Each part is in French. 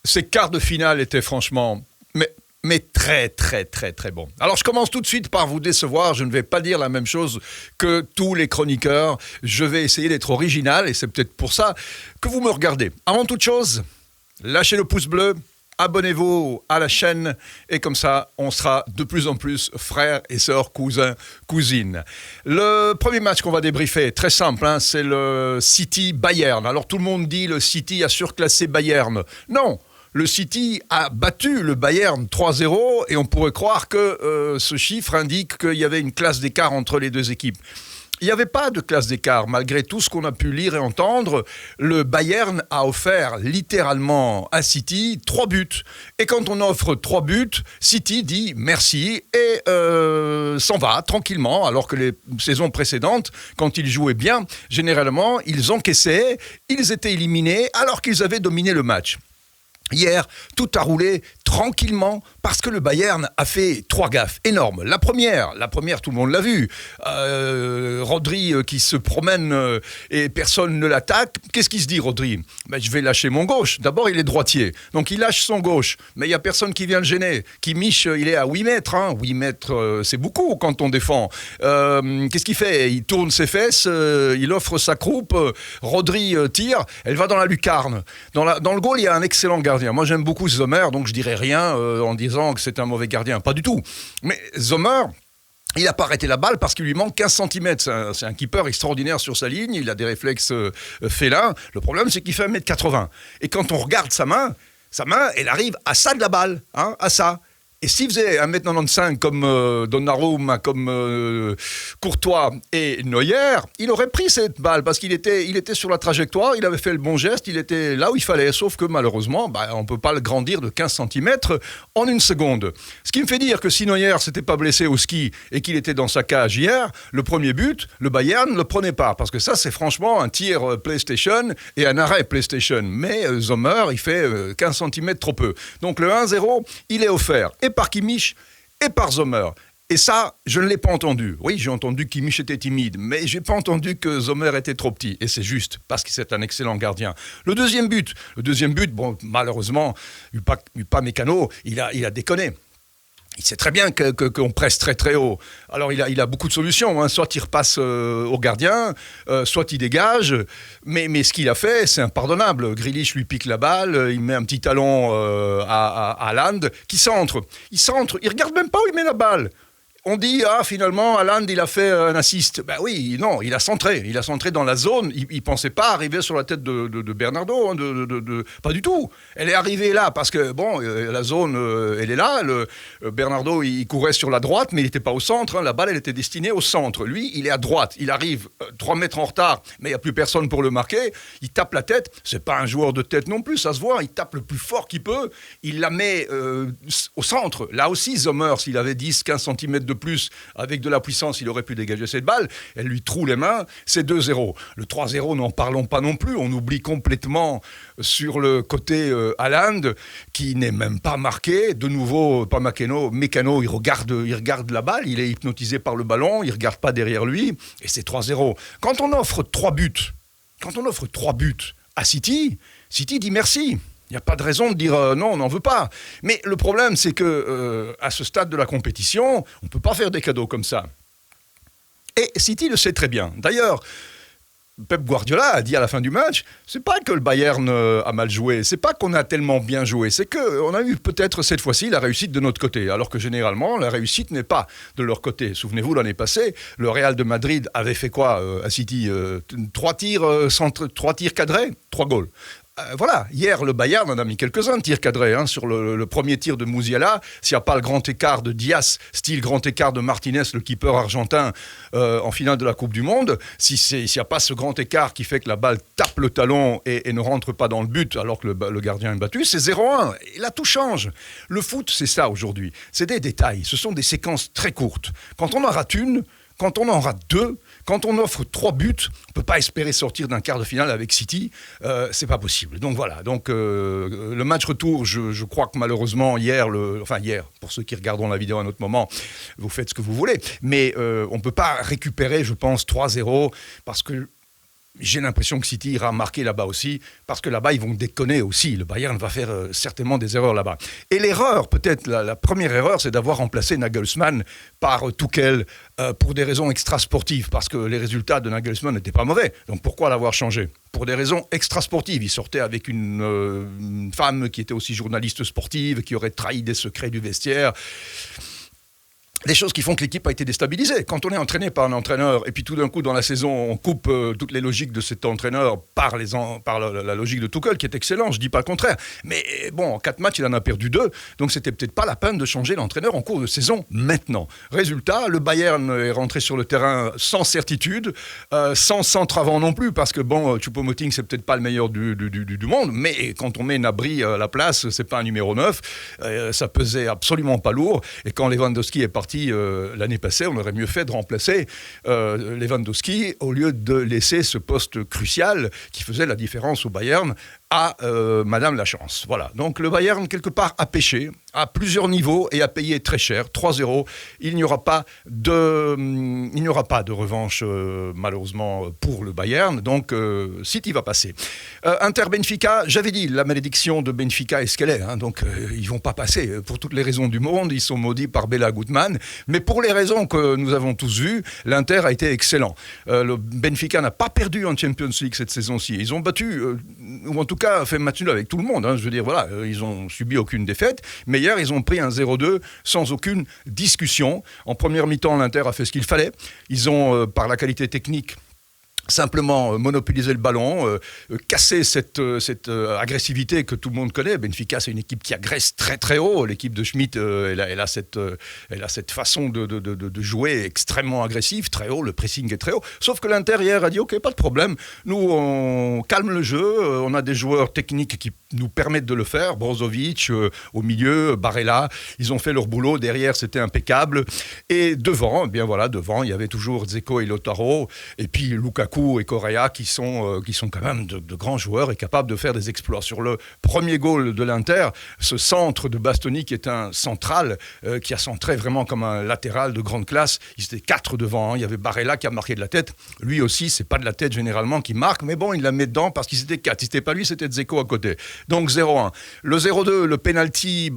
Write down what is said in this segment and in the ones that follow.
ces quarts de finale étaient franchement... Mais très, très, très, très bon. Alors, je commence tout de suite par vous décevoir. Je ne vais pas dire la même chose que tous les chroniqueurs. Je vais essayer d'être original et c'est peut-être pour ça que vous me regardez. Avant toute chose, lâchez le pouce bleu, abonnez-vous à la chaîne et comme ça, on sera de plus en plus frères et sœurs, cousins, cousines. Le premier match qu'on va débriefer, très simple, c'est le City-Bayern. Alors, tout le monde dit le City a surclassé Bayern. Non. Le City a battu le Bayern 3-0 et on pourrait croire que ce chiffre indique qu'il y avait une classe d'écart entre les deux équipes. Il n'y avait pas de classe d'écart, malgré tout ce qu'on a pu lire et entendre. Le Bayern a offert littéralement à City 3 buts. Et quand on offre 3 buts, City dit merci et s'en va tranquillement. Alors que les saisons précédentes, quand ils jouaient bien, généralement, ils encaissaient, ils étaient éliminés alors qu'ils avaient dominé le match. Hier, tout a roulé tranquillement parce que le Bayern a fait 3 gaffes énormes. La première, tout le monde l'a vu. Rodri qui se promène et personne ne l'attaque. Qu'est-ce qu'il se dit, Rodri ? Je vais lâcher mon gauche. D'abord, il est droitier. Donc, il lâche son gauche. Mais il n'y a personne qui vient le gêner. Kimmich, il est à 8 mètres. 8 mètres, c'est beaucoup quand on défend. Qu'est-ce qu'il fait ? Il tourne ses fesses, il offre sa croupe. Rodri tire. Elle va dans la lucarne. Dans le goal, il y a un excellent gardien. Moi, j'aime beaucoup Sommer, donc je dirais rien en disant que c'est un mauvais gardien. Pas du tout. Mais Sommer, il n'a pas arrêté la balle parce qu'il lui manque 15 cm. C'est un keeper extraordinaire sur sa ligne. Il a des réflexes félins. Le problème, c'est qu'il fait 1m80. Et quand on regarde sa main, elle arrive à ça de la balle. À ça. Et s'il faisait 1m95 comme Donnarumma, comme Courtois et Neuer, il aurait pris cette balle parce qu'il était sur la trajectoire, il avait fait le bon geste, il était là où il fallait. Sauf que malheureusement, on ne peut pas le grandir de 15 cm en une seconde. Ce qui me fait dire que si Neuer ne s'était pas blessé au ski et qu'il était dans sa cage hier, le premier but, le Bayern ne le prenait pas. Parce que ça, c'est franchement un tir PlayStation et un arrêt PlayStation. Mais Sommer, il fait 15 cm trop peu. Donc le 1-0, il est offert. Et par Kimmich et par Sommer. Et ça, je ne l'ai pas entendu. Oui, j'ai entendu que Kimmich était timide, mais je n'ai pas entendu que Sommer était trop petit. Et c'est juste, parce que c'est un excellent gardien. Le deuxième but, bon, malheureusement, Upamecano, il a déconné. Il sait très bien qu'on presse très très haut. Alors il a beaucoup de solutions. Soit il repasse au gardien, soit il dégage. Mais ce qu'il a fait, c'est impardonnable. Grealish lui pique la balle, il met un petit talon à Haaland qui centre. Il regarde même pas où il met la balle. On dit, finalement, Haaland, il a fait un assist. Oui, non, il a centré dans la zone. Il ne pensait pas arriver sur la tête de Bernardo. Pas du tout. Elle est arrivée là parce que, la zone, elle est là. Bernardo, il courait sur la droite, mais il n'était pas au centre. La balle, elle était destinée au centre. Lui, il est à droite. Il arrive 3 mètres en retard, mais il n'y a plus personne pour le marquer. Il tape la tête. Ce n'est pas un joueur de tête non plus, ça se voit. Il tape le plus fort qu'il peut. Il la met au centre. Là aussi, Sommer, s'il avait 10-15 cm de plus, avec de la puissance, il aurait pu dégager cette balle. Elle lui troue les mains, c'est 2-0. Le 3-0, n'en parlons pas non plus. On oublie complètement sur le côté Haaland, qui n'est même pas marqué. De nouveau, pas Mécano, il regarde la balle, il est hypnotisé par le ballon, il ne regarde pas derrière lui, et c'est 3-0. Quand on offre 3 buts à City dit merci. Il n'y a pas de raison de dire non, on n'en veut pas. Mais le problème, c'est que à ce stade de la compétition, on ne peut pas faire des cadeaux comme ça. Et City le sait très bien. D'ailleurs, Pep Guardiola a dit à la fin du match, c'est pas que le Bayern a mal joué, c'est pas qu'on a tellement bien joué, c'est qu'on a eu peut-être cette fois-ci la réussite de notre côté, alors que généralement la réussite n'est pas de leur côté. Souvenez-vous, l'année passée, le Real de Madrid avait fait quoi à City 3 tirs cadrés, 3 goals. Voilà, hier le Bayern en a mis quelques-uns de tirs cadrés sur le premier tir de Musiala. S'il n'y a pas le grand écart de Diaz, style grand écart de Martinez, le keeper argentin en finale de la Coupe du Monde, s'il n'y a pas ce grand écart qui fait que la balle tape le talon et ne rentre pas dans le but alors que le gardien est battu, c'est 0-1. Et là tout change. Le foot, c'est ça aujourd'hui. C'est des détails, ce sont des séquences très courtes. Quand on en rate une, quand on en rate 2, quand on offre 3 buts, on ne peut pas espérer sortir d'un quart de finale avec City, c'est pas possible. Donc voilà, le match retour, je crois que malheureusement hier, pour ceux qui regarderont la vidéo à un autre moment, vous faites ce que vous voulez, mais on ne peut pas récupérer, je pense, 3-0, parce que J'ai l'impression que City ira marquer là-bas aussi, parce que là-bas, ils vont déconner aussi. Le Bayern va faire certainement des erreurs là-bas. Et l'erreur, peut-être la première erreur, c'est d'avoir remplacé Nagelsmann par Tuchel pour des raisons extrasportives, parce que les résultats de Nagelsmann n'étaient pas mauvais. Donc pourquoi l'avoir changé ? Pour des raisons extrasportives. Il sortait avec une femme qui était aussi journaliste sportive, qui aurait trahi des secrets du vestiaire. Des choses qui font que l'équipe a été déstabilisée. Quand on est entraîné par un entraîneur et puis tout d'un coup dans la saison on coupe toutes les logiques de cet entraîneur par la logique de Tuchel qui est excellent, je dis pas le contraire. Mais bon, en 4 matchs il en a perdu 2, donc c'était peut-être pas la peine de changer l'entraîneur en cours de saison maintenant. Résultat, le Bayern est rentré sur le terrain sans certitude, sans centre avant non plus, parce que bon, Choupo-Moting c'est peut-être pas le meilleur du monde, mais quand on met Gnabry à la place, c'est pas un numéro 9, ça pesait absolument pas lourd, et quand Lewandowski est parti l'année passée, on aurait mieux fait de remplacer Lewandowski au lieu de laisser ce poste crucial qui faisait la différence au Bayern à Madame la Chance. Voilà. Donc le Bayern, quelque part, a pêché à plusieurs niveaux et a payé très cher, 3-0. Il n'y aura pas de revanche, malheureusement, pour le Bayern. Donc City va passer. Inter-Benfica, j'avais dit, la malédiction de Benfica est ce qu'elle est. Hein, donc ils ne vont pas passer. Pour toutes les raisons du monde, ils sont maudits par Bela Gutmann. Mais pour les raisons que nous avons tous vues, l'Inter a été excellent. Le Benfica n'a pas perdu en Champions League cette saison-ci. Ils ont battu, ou en tout cas fait match nul avec tout le monde. Hein. Je veux dire, voilà, ils n'ont subi aucune défaite. Mais hier, ils ont pris un 0-2 sans aucune discussion. En première mi-temps, l'Inter a fait ce qu'il fallait. Ils ont, par la qualité technique, simplement monopoliser le ballon, casser cette agressivité que tout le monde connaît. Benfica, c'est une équipe qui agresse très très haut. L'équipe de Schmidt, elle a cette façon de jouer extrêmement agressive, très haut, le pressing est très haut. Sauf que l'Inter hier a dit, ok, pas de problème, nous on calme le jeu, on a des joueurs techniques qui nous permettent de le faire, Brozovic au milieu, Barella, ils ont fait leur boulot, derrière c'était impeccable. Et devant, eh bien voilà, devant, il y avait toujours Dzeko et Lautaro, et puis Lukaku et Correa qui sont quand même de grands joueurs et capables de faire des exploits. Sur le premier goal de l'Inter, ce centre de Bastoni qui est un central qui a centré vraiment comme un latéral de grande classe. Ils étaient 4 devant. Hein. Il y avait Barella qui a marqué de la tête. Lui aussi, c'est pas de la tête généralement qui marque, mais bon, il la met dedans parce qu'ils étaient 4. Si c'était pas lui, c'était Dzeko à côté. Donc 0-1. Le 0-2, le penalty,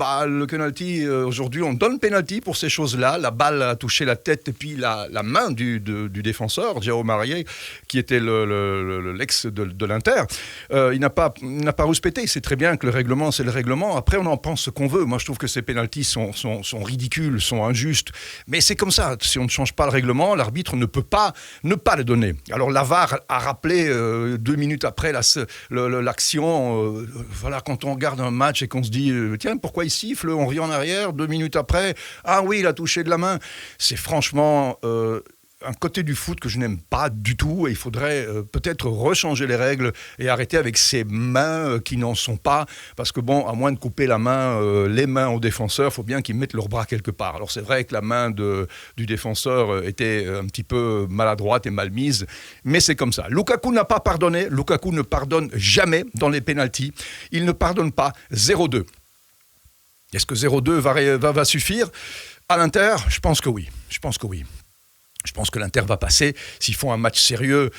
aujourd'hui, on donne penalty pour ces choses-là. La balle a touché la tête et puis la main du défenseur, Jao Marie, qui était l'ex de l'Inter. Il n'a pas respecté. Il sait très bien que le règlement, c'est le règlement. Après, on en pense ce qu'on veut. Moi, je trouve que ces pénaltys sont ridicules, sont injustes. Mais c'est comme ça. Si on ne change pas le règlement, l'arbitre ne peut pas ne pas le donner. Alors, la VAR a rappelé 2 minutes après l'action. Voilà, quand on regarde un match et qu'on se dit tiens, pourquoi il siffle ? On revient en arrière. 2 minutes après, ah oui, il a touché de la main. C'est franchement... un côté du foot que je n'aime pas du tout, et il faudrait peut-être rechanger les règles et arrêter avec ces mains qui n'en sont pas, parce que bon, à moins de couper les mains aux défenseurs, il faut bien qu'ils mettent leurs bras quelque part. Alors c'est vrai que la main du défenseur était un petit peu maladroite et mal mise, mais c'est comme ça. Lukaku n'a pas pardonné, Lukaku ne pardonne jamais dans les pénaltys, il ne pardonne pas. 0-2. Est-ce que 0-2 va suffire à l'Inter ? Je pense que oui. Je pense que l'Inter va passer. S'ils font un match sérieux,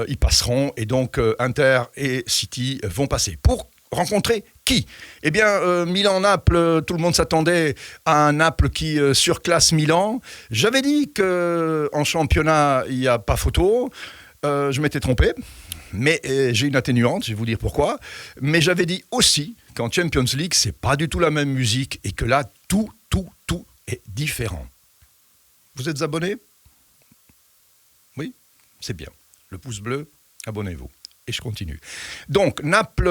ils passeront. Et donc, Inter et City vont passer. Pour rencontrer qui ? Eh bien, Milan-Naples, tout le monde s'attendait à un Naples qui surclasse Milan. J'avais dit qu'en championnat, il n'y a pas photo. Je m'étais trompé. Mais j'ai une atténuante, je vais vous dire pourquoi. Mais j'avais dit aussi qu'en Champions League, c'est pas du tout la même musique. Et que là, tout est différent. Vous êtes abonnés ? Oui, c'est bien. Le pouce bleu, abonnez-vous. Et je continue. Donc, Naples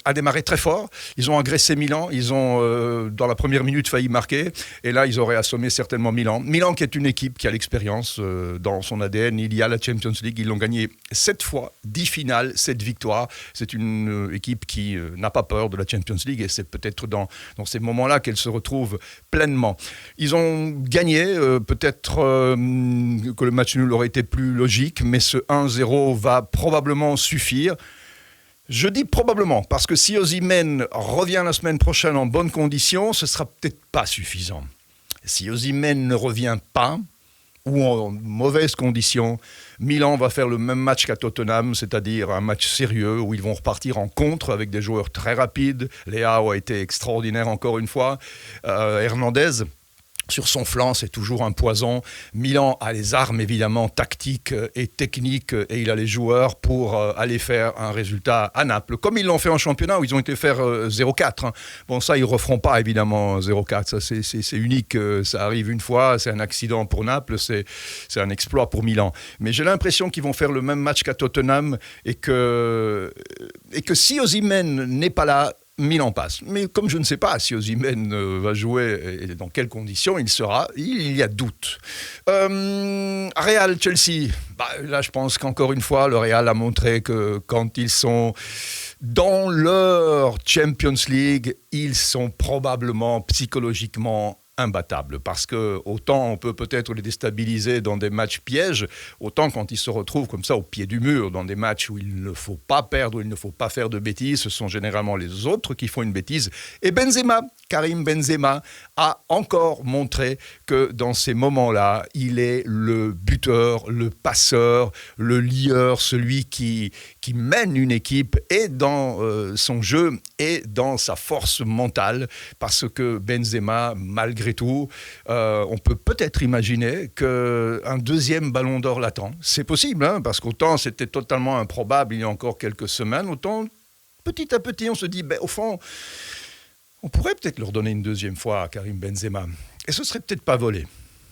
a démarré très fort. Ils ont agressé Milan. Ils ont, dans la première minute, failli marquer. Et là, ils auraient assommé certainement Milan. Milan, qui est une équipe qui a l'expérience dans son ADN. Il y a la Champions League. Ils l'ont gagné 7 fois, 10 finales, 7 victoires. C'est une équipe qui n'a pas peur de la Champions League. Et c'est peut-être dans ces moments-là qu'elle se retrouve pleinement. Ils ont gagné. Peut-être que le match nul aurait été plus logique. Mais ce 1-0 va probablement suffire. Je dis probablement, parce que si Osimhen revient la semaine prochaine en bonnes conditions, ce sera peut-être pas suffisant. Si Osimhen ne revient pas, ou en mauvaises conditions. Milan va faire le même match qu'à Tottenham, c'est-à-dire un match sérieux où ils vont repartir en contre avec des joueurs très rapides. Leao a été extraordinaire encore une fois. Hernandez, sur son flanc, c'est toujours un poison. Milan a les armes, évidemment, tactiques et techniques, et il a les joueurs pour aller faire un résultat à Naples. Comme ils l'ont fait en championnat, où ils ont été faire 0-4. Hein. Bon, ça, ils ne referont pas, évidemment, 0-4. Ça, c'est unique. Ça arrive une fois, c'est un accident pour Naples, c'est un exploit pour Milan. Mais j'ai l'impression qu'ils vont faire le même match qu'à Tottenham, et que si Osimhen n'est pas là, Milan passe. Mais comme je ne sais pas si Osimhen va jouer et dans quelles conditions il sera, il y a doute. Real-Chelsea, là je pense qu'encore une fois, le Real a montré que quand ils sont dans leur Champions League, ils sont probablement psychologiquement imbattables, parce que autant on peut peut-être les déstabiliser dans des matchs pièges, autant quand ils se retrouvent comme ça au pied du mur, dans des matchs où il ne faut pas perdre, où il ne faut pas faire de bêtises, ce sont généralement les autres qui font une bêtise. Et Karim Benzema, a encore montré que dans ces moments-là, il est le buteur, le passeur, le lieur, celui qui mène une équipe, et dans son jeu et dans sa force mentale, parce que Benzema, malgré tout, on peut peut-être imaginer qu'un deuxième ballon d'or l'attend. C'est possible, hein, parce qu'autant c'était totalement improbable il y a encore quelques semaines, autant petit à petit on se dit, au fond, on pourrait peut-être leur donner une deuxième fois à Karim Benzema. Et ce serait peut-être pas volé,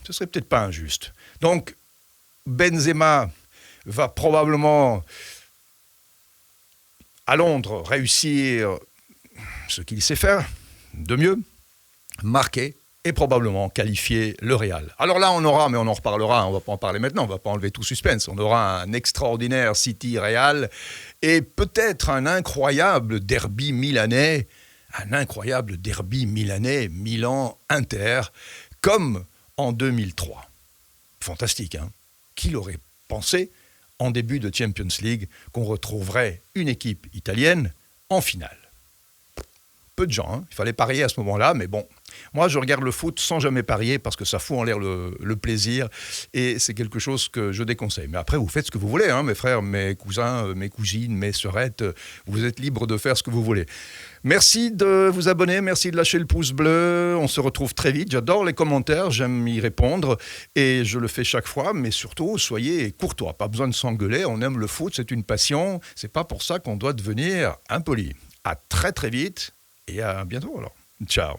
ce serait peut-être pas injuste. Donc Benzema va probablement à Londres réussir ce qu'il sait faire de mieux, marquer et probablement qualifier le Real. Alors là, on aura, mais on en reparlera, on ne va pas en parler maintenant, on ne va pas enlever tout suspense, on aura un extraordinaire City-Real et peut-être un incroyable derby milanais, Milan-Inter, comme en 2003. Fantastique, hein? Qui l'aurait pensé en début de Champions League qu'on retrouverait une équipe italienne en finale? Peu de gens, hein. Il fallait parier à ce moment-là, mais bon, moi je regarde le foot sans jamais parier parce que ça fout en l'air le plaisir, et c'est quelque chose que je déconseille. Mais après, vous faites ce que vous voulez, hein, mes frères, mes cousins, mes cousines, mes sœurettes, vous êtes libres de faire ce que vous voulez. Merci de vous abonner, merci de lâcher le pouce bleu, on se retrouve très vite. J'adore les commentaires, j'aime y répondre, et je le fais chaque fois, mais surtout, soyez courtois, pas besoin de s'engueuler, on aime le foot, c'est une passion, c'est pas pour ça qu'on doit devenir impoli. À très très vite, et à bientôt alors. Ciao.